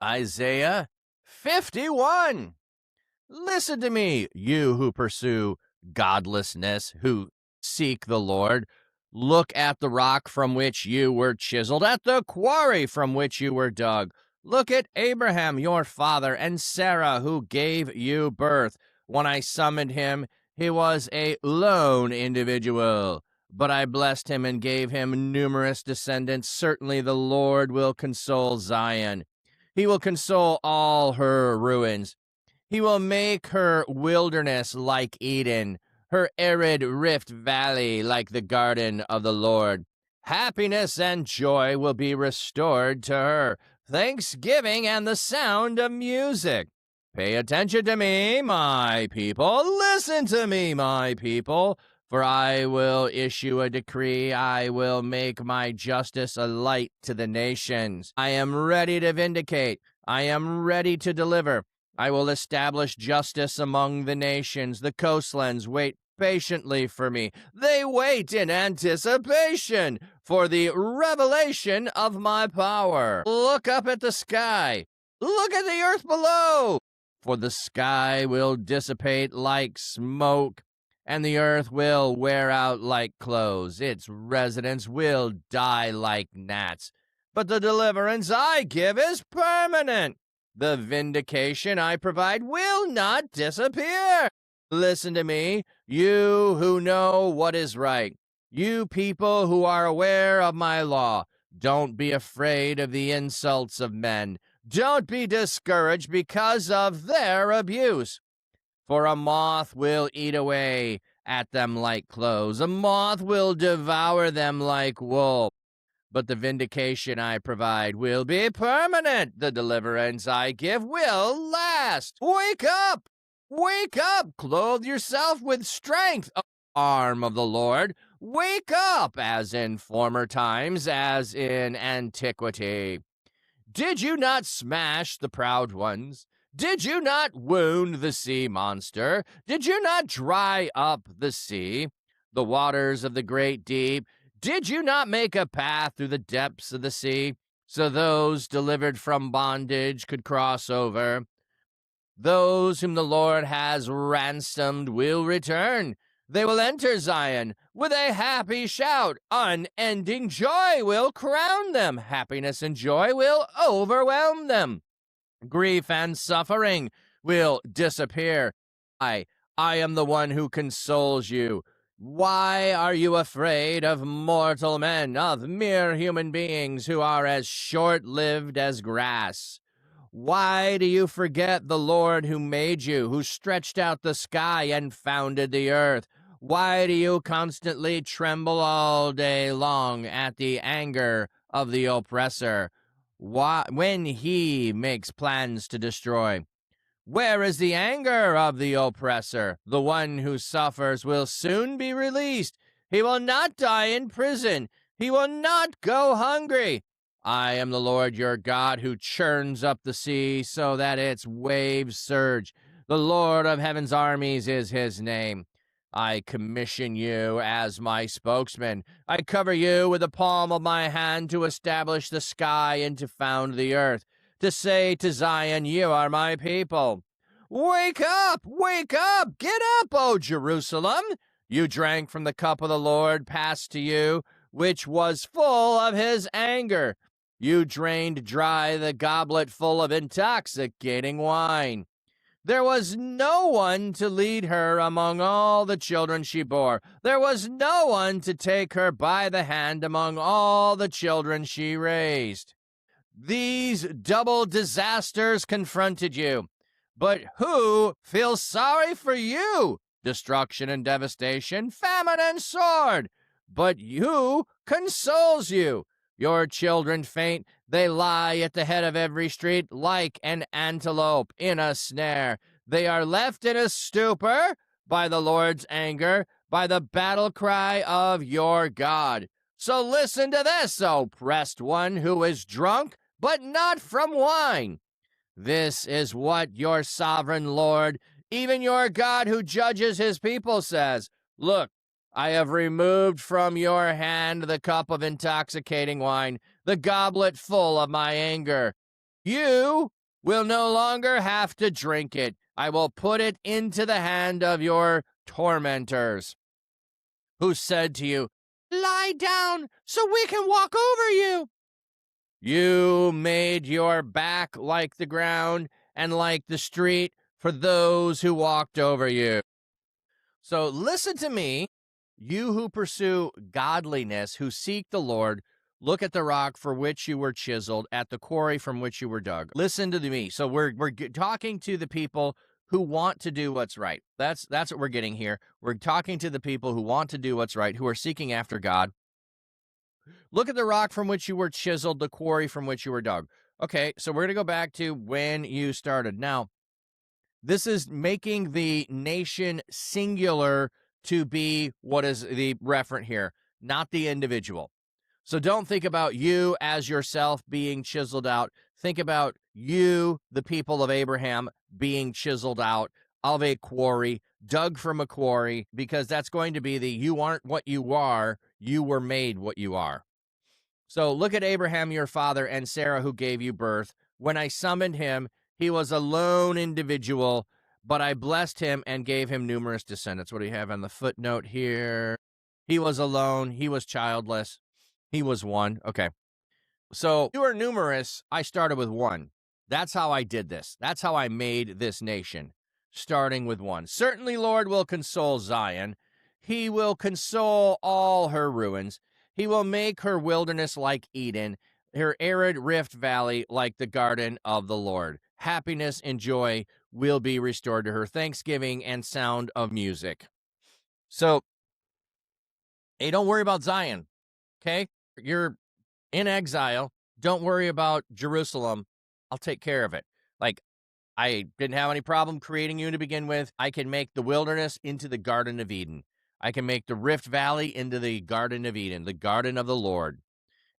Isaiah 51. Listen to me, you who pursue godlessness, who seek the Lord. Look at the rock from which you were chiseled, at the quarry from which you were dug. Look at Abraham, your father, and Sarah, who gave you birth. When I summoned him, he was a lone individual, but I blessed him and gave him numerous descendants. Certainly the Lord will console Zion. He will console all her ruins. He will make her wilderness like Eden, her arid rift valley like the garden of the Lord. Happiness and joy will be restored to her, thanksgiving and the sound of music. Pay attention to me, my people. Listen to me, my people. For I will issue a decree. I will make my justice a light to the nations. I am ready to vindicate. I am ready to deliver. I will establish justice among the nations. The coastlands wait patiently for me. They wait in anticipation for the revelation of my power. Look up at the sky. Look at the earth below. For the sky will dissipate like smoke, and the earth will wear out like clothes. Its residents will die like gnats. But the deliverance I give is permanent. The vindication I provide will not disappear. Listen to me, you who know what is right. You people who are aware of my law. Don't be afraid of the insults of men. Don't be discouraged because of their abuse. For a moth will eat away at them like clothes. A moth will devour them like wool. But the vindication I provide will be permanent. The deliverance I give will last. Wake up! Wake up! Clothe yourself with strength, arm of the Lord. Wake up, as in former times, as in antiquity. Did you not smash the proud ones? Did you not wound the sea monster? Did you not dry up the sea, the waters of the great deep? Did you not make a path through the depths of the sea, so those delivered from bondage could cross over? Those whom the Lord has ransomed will return. They will enter Zion with a happy shout. Unending joy will crown them. Happiness and joy will overwhelm them. Grief and suffering will disappear. I am the one who consoles you. Why are you afraid of mortal men, of mere human beings who are as short-lived as grass? Why do you forget the Lord who made you, who stretched out the sky and founded the earth? Why do you constantly tremble all day long at the anger of the oppressor? When he makes plans to destroy? Where is the anger of the oppressor? The one who suffers will soon be released. He will not die in prison. He will not go hungry. I am the Lord your God who churns up the sea so that its waves surge. The Lord of heaven's armies is his name. I commission you as my spokesman. I cover you with the palm of my hand to establish the sky and to found the earth, to say to Zion, you are my people. Wake up! Wake up! Get up, O Jerusalem! You drank from the cup of the Lord passed to you, which was full of his anger. You drained dry the goblet full of intoxicating wine. There was no one to lead her among all the children she bore. There was no one to take her by the hand among all the children she raised. These double disasters confronted you. But who feels sorry for you? Destruction and devastation, famine and sword. But who consoles you? Your children faint. They lie at the head of every street like an antelope in a snare. They are left in a stupor by the Lord's anger, by the battle cry of your God. So listen to this, oppressed one who is drunk, but not from wine. This is what your sovereign Lord, even your God who judges his people, says. Look, I have removed from your hand the cup of intoxicating wine, the goblet full of my anger. You will no longer have to drink it. I will put it into the hand of your tormentors, who said to you, lie down so we can walk over you. You made your back like the ground and like the street for those who walked over you. So listen to me, you who pursue godliness, who seek the Lord. Look at the rock for which you were chiseled, at the quarry from which you were dug. Listen to me. So we're talking to the people who want to do what's right. That's what we're getting here. We're talking to the people who want to do what's right, who are seeking after God. Look at the rock from which you were chiseled, the quarry from which you were dug. Okay, so we're going to go back to when you started. Now, this is making the nation singular to be what is the referent here, not the individual. So don't think about you as yourself being chiseled out. Think about you, the people of Abraham, being chiseled out of a quarry, dug from a quarry, because that's going to be the you aren't what you are, you were made what you are. So look at Abraham, your father, and Sarah, who gave you birth. When I summoned him, he was a lone individual, but I blessed him and gave him numerous descendants. What do you have on the footnote here? He was alone. He was childless. He was one. Okay. So you are numerous. I started with one. That's how I did this. That's how I made this nation, starting with one. Certainly, Lord will console Zion. He will console all her ruins. He will make her wilderness like Eden, her arid rift valley like the garden of the Lord. Happiness and joy will be restored to her, thanksgiving and sound of music. So, hey, don't worry about Zion, okay? You're in exile. Don't worry about Jerusalem. I'll take care of it. Like, I didn't have any problem creating you to begin with. I can make the wilderness into the Garden of Eden. I can make the Rift Valley into the Garden of Eden, the garden of the Lord.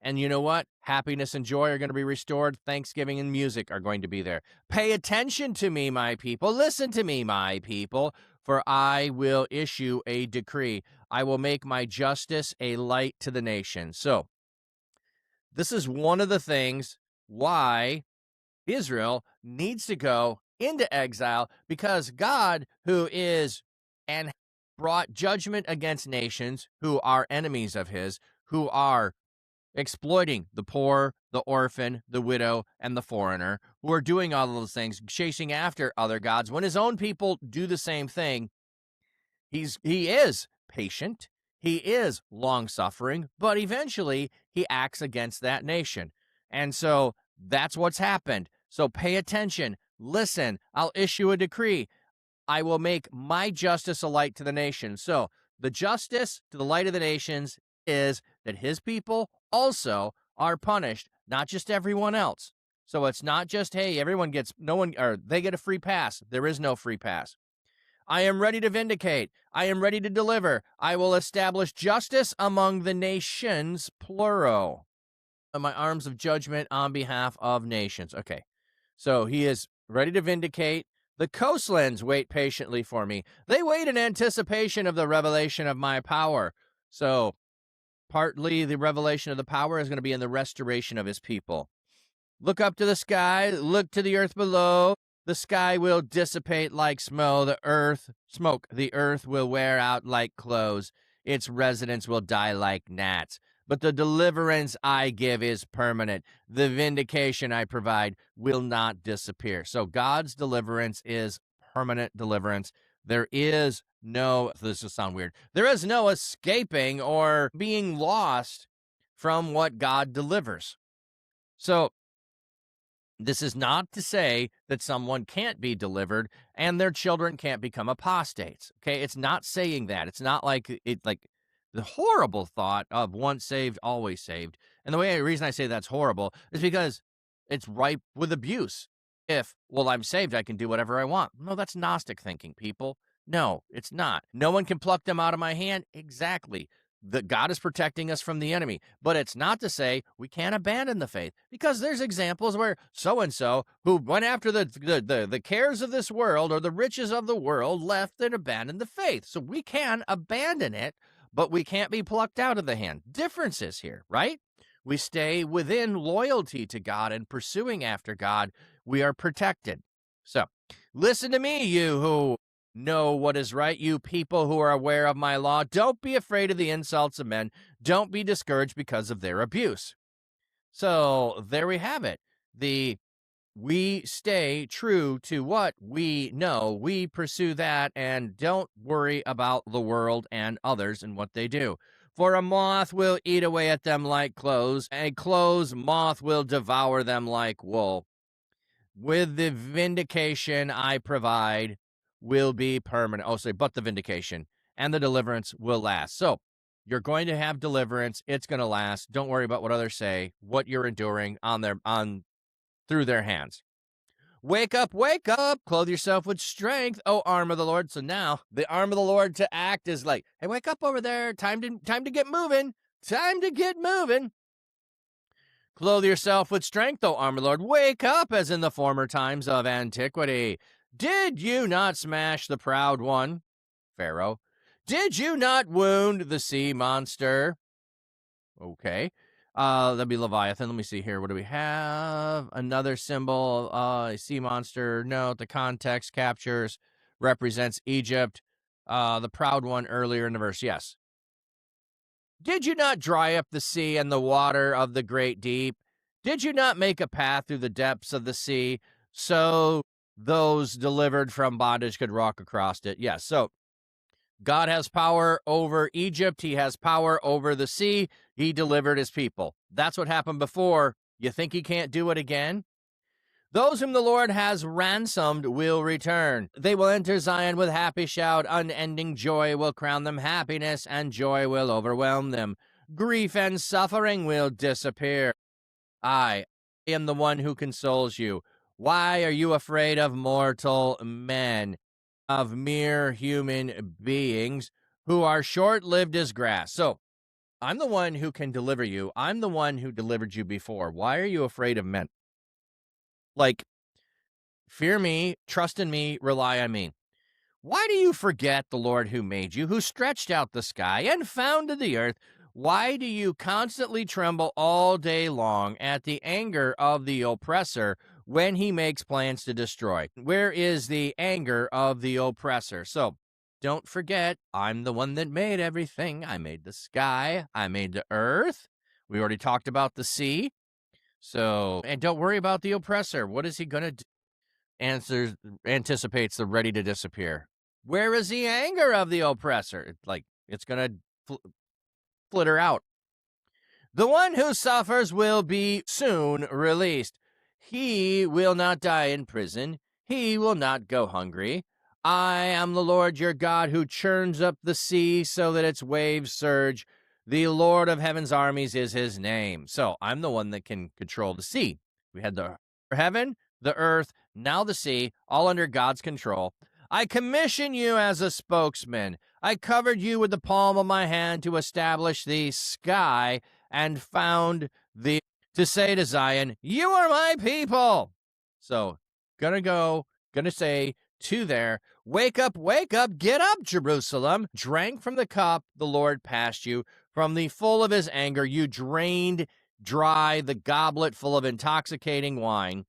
And you know what? Happiness and joy are going to be restored. Thanksgiving and music are going to be there. Pay attention to me, my people. Listen to me, my people, for I will issue a decree. I will make my justice a light to the nation. So, this is one of the things why Israel needs to go into exile, because God, who is and brought judgment against nations who are enemies of his, who are exploiting the poor, the orphan, the widow, and the foreigner, who are doing all of those things, chasing after other gods. When his own people do the same thing, he is patient, he is long-suffering, but eventually he acts against that nation. And so that's what's happened. So pay attention, listen, I'll issue a decree. I will make my justice a light to the nation. So the justice to the light of the nations is that his people also are punished, not just everyone else. So it's not just, hey, they get a free pass. There is no free pass. I am ready to vindicate. I am ready to deliver. I will establish justice among the nations, plural. My arms of judgment on behalf of nations. Okay. So he is ready to vindicate. The coastlands wait patiently for me. They wait in anticipation of the revelation of my power. So partly the revelation of the power is going to be in the restoration of his people. Look up to the sky, look to the earth below. The sky will dissipate like smoke. The earth will wear out like clothes. Its residents will die like gnats. But the deliverance I give is permanent. The vindication I provide will not disappear. So God's deliverance is permanent deliverance. There is no, this will sound weird, there is no escaping or being lost from what God delivers. So this is not to say that someone can't be delivered and their children can't become apostates. Okay, it's not saying that. It's not like the horrible thought of once saved, always saved. And the reason I say that's horrible is because it's ripe with abuse. Well, I'm saved, I can do whatever I want. No, that's Gnostic thinking, people. No, it's not. No one can pluck them out of my hand. Exactly. That God is protecting us from the enemy. But it's not to say we can't abandon the faith, because there's examples where so-and-so who went after the cares of this world or the riches of the world left and abandoned the faith. So we can abandon it, but we can't be plucked out of the hand. Differences here, right? we stay within loyalty to God and pursuing after God, we are protected. So listen to me, you who know what is right, you people who are aware of my law. Don't be afraid of the insults of men. Don't be discouraged because of their abuse. So there we have it. We stay true to what we know. We pursue that and don't worry about the world and others and what they do. For a moth will eat away at them like clothes, and a clothes moth will devour them like wool. With the vindication I provide will be permanent. Oh, sorry, but the vindication and the deliverance will last. So you're going to have deliverance. It's going to last. Don't worry about what others say, what you're enduring through their hands. Wake up, clothe yourself with strength, O arm of the Lord. So now the arm of the Lord to act is like, hey, wake up over there. Time to get moving. Time to get moving. Clothe yourself with strength, O arm of the Lord. Wake up as in the former times of antiquity. Did you not smash the proud one, Pharaoh? Did you not wound the sea monster? Okay. That'd be Leviathan. Let me see here. What do we have? Another symbol, a sea monster. No, the context captures, represents Egypt. The proud one earlier in the verse. Yes. Did you not dry up the sea and the water of the great deep? Did you not make a path through the depths of the sea so those delivered from bondage could walk across it? Yes. So God has power over Egypt. He has power over the sea. He delivered his people. That's what happened before. You think he can't do it again? Those whom the Lord has ransomed will return. They will enter Zion with happy shout. Unending joy will crown them. Happiness and joy will overwhelm them. Grief and suffering will disappear. I am the one who consoles you. Why are you afraid of mortal men, of mere human beings who are short-lived as grass? So I'm the one who can deliver you. I'm the one who delivered you before. Why are you afraid of men? Like, fear me, trust in me, rely on me. Why do you forget the Lord who made you, who stretched out the sky and founded the earth? Why do you constantly tremble all day long at the anger of the oppressor when he makes plans to destroy? Where is the anger of the oppressor? So don't forget, I'm the one that made everything. I made the sky. I made the earth. We already talked about the sea. So, and don't worry about the oppressor. What is he going to do? Anticipates the ready to disappear. Where is the anger of the oppressor? It's going to flitter out. The one who suffers will be soon released. He will not die in prison. He will not go hungry. I am the Lord your God who churns up the sea so that its waves surge. The Lord of heaven's armies is his name. So I'm the one that can control the sea. We had the heaven, the earth, now the sea, all under God's control. I commission you as a spokesman. I covered you with the palm of my hand to establish the sky and to say to Zion, you are my people. So, gonna say to there, wake up, get up, Jerusalem. Drank from the cup the Lord passed you. From the full of his anger, you drained dry the goblet full of intoxicating wine.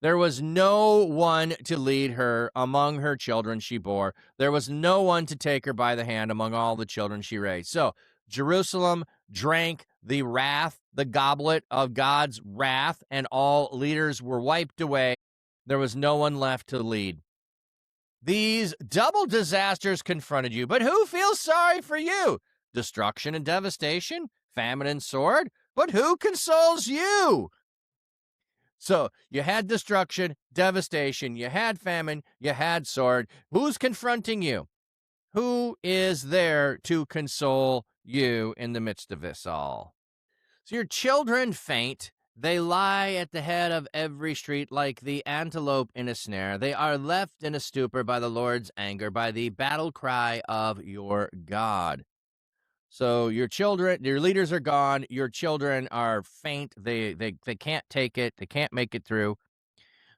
There was no one to lead her among her children she bore. There was no one to take her by the hand among all the children she raised. So Jerusalem drank the wrath, the goblet of God's wrath, and all leaders were wiped away. There was no one left to lead. These double disasters confronted you, but who feels sorry for you? Destruction and devastation, famine and sword, but who consoles you? So you had destruction, devastation, you had famine, you had sword. Who's confronting you? Who is there to console you in the midst of this all? So your children faint. They lie at the head of every street like the antelope in a snare. They are left in a stupor by the Lord's anger, by the battle cry of your God. So your children, your leaders are gone. Your children are faint. They can't take it. They can't make it through.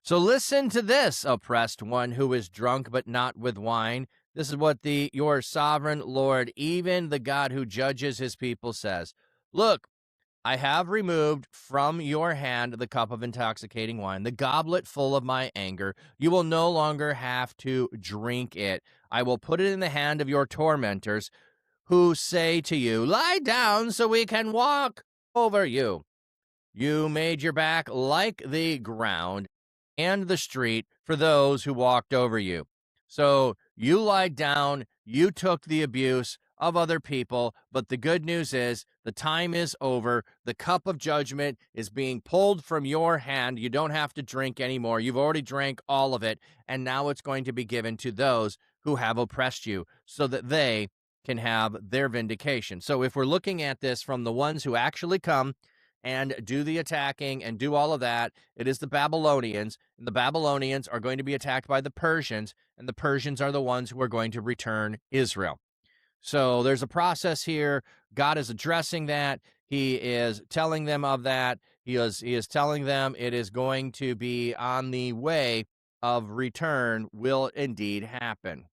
So listen to this, oppressed one who is drunk but not with wine. This is what your sovereign Lord, even the God who judges his people, says. Look, I have removed from your hand the cup of intoxicating wine, the goblet full of my anger. You will no longer have to drink it. I will put it in the hand of your tormentors, who say to you, lie down so we can walk over you. You made your back like the ground and the street for those who walked over you. So you lied down, you took the abuse of other people, but the good news is the time is over. The cup of judgment is being pulled from your hand. You don't have to drink anymore. You've already drank all of it, and now it's going to be given to those who have oppressed you so that they can have their vindication. So if we're looking at this from the ones who actually come and do the attacking and do all of that, it is the Babylonians. And the Babylonians are going to be attacked by the Persians, and the Persians are the ones who are going to return Israel. So there's a process here. God is addressing that. He is telling them of that. He is telling them it is going to be on the way of return, will indeed happen.